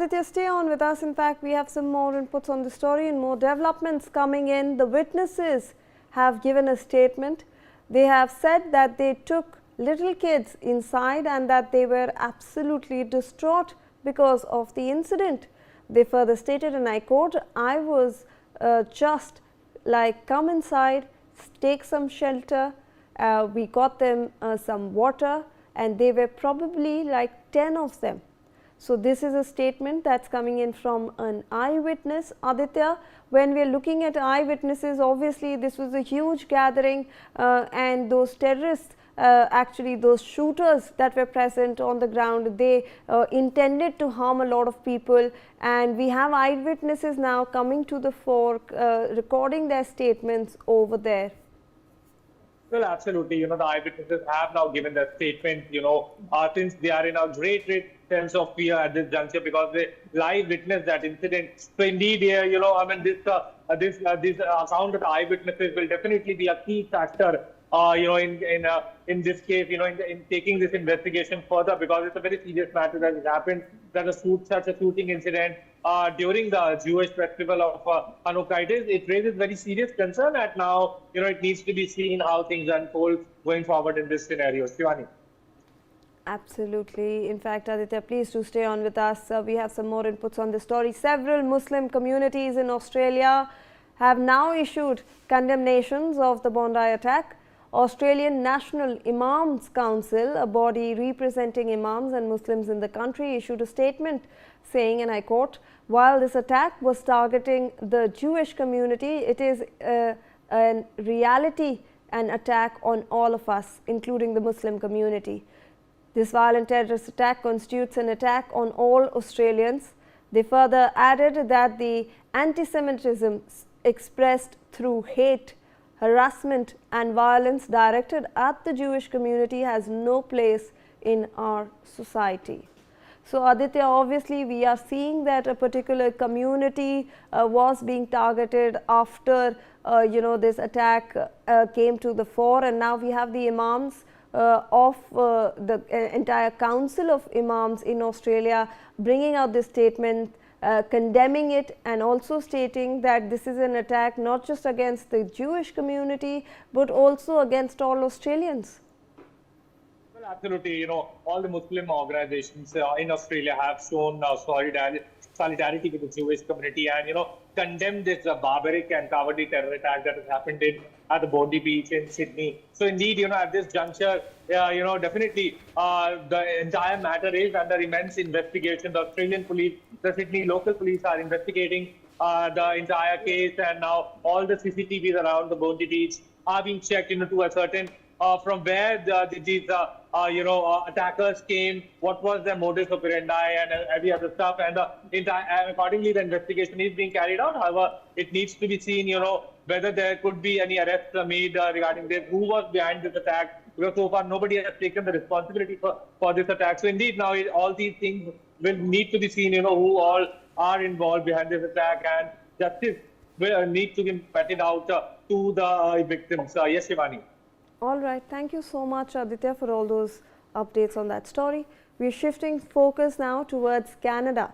Aditya, stay on with us. In fact, we have some more inputs on the story and more developments coming in. The witnesses have given a statement. They have said that they took little kids inside and that they were absolutely distraught because of the incident. They further stated, and I quote, "I was just like, come inside, take some shelter, we got them some water, and they were probably like 10 of them." So, this is a statement that's coming in from an eyewitness. Aditya, when we are looking at eyewitnesses, obviously this was a huge gathering and those terrorists, actually those shooters that were present on the ground, they intended to harm a lot of people, and we have eyewitnesses now coming to the fore, recording their statements over there. Well, absolutely. The eyewitnesses have now given their statement, since they are in a great sense of fear at this juncture because they live witnessed that incident. So indeed, this account of eyewitnesses will definitely be a key factor, in this case, in taking this investigation further, because it's a very serious matter that has happened, that such a shooting incident during the Jewish festival of Hanukkah. It raises very serious concern, and now it needs to be seen how things unfold going forward in this scenario. Shivani. Absolutely. In fact, Aditya, please do stay on with us. We have some more inputs on this story. Several Muslim communities in Australia have now issued condemnations of the Bondi attack. Australian National Imams Council, a body representing imams and Muslims in the country, issued a statement saying, and I quote, "While this attack was targeting the Jewish community, it is a reality an attack on all of us, including the Muslim community. This violent terrorist attack constitutes an attack on all Australians." They further added that the anti-Semitism expressed through hate, harassment and violence directed at the Jewish community has no place in our society. So, Aditya, obviously we are seeing that a particular community was being targeted after this attack came to the fore, and now we have the imams of the entire council of imams in Australia bringing out this statement, condemning it, and also stating that this is an attack not just against the Jewish community but also against all Australians. Well, absolutely. All the Muslim organizations in Australia have shown solidarity with the Jewish community and, condemned this barbaric and cowardly terror attack that has happened at the Bondi Beach in Sydney. So indeed, at this juncture, definitely the entire matter is under immense investigation. The Australian police, the Sydney local police are investigating the entire case, and now all the CCTVs around the Bondi Beach are being checked, to ascertain from where these attackers came, what was their modus operandi, and every other stuff. And accordingly, the investigation is being carried out. However, it needs to be seen, whether there could be any arrests made regarding this, who was behind this attack. Because so far, nobody has taken the responsibility for this attack. So indeed, now all these things will need to be seen, who all are involved behind this attack, and justice will need to be meted out to the victims. Yes, Shivani. All right. Thank you so much, Aditya, for all those updates on that story. We are shifting focus now towards Canada.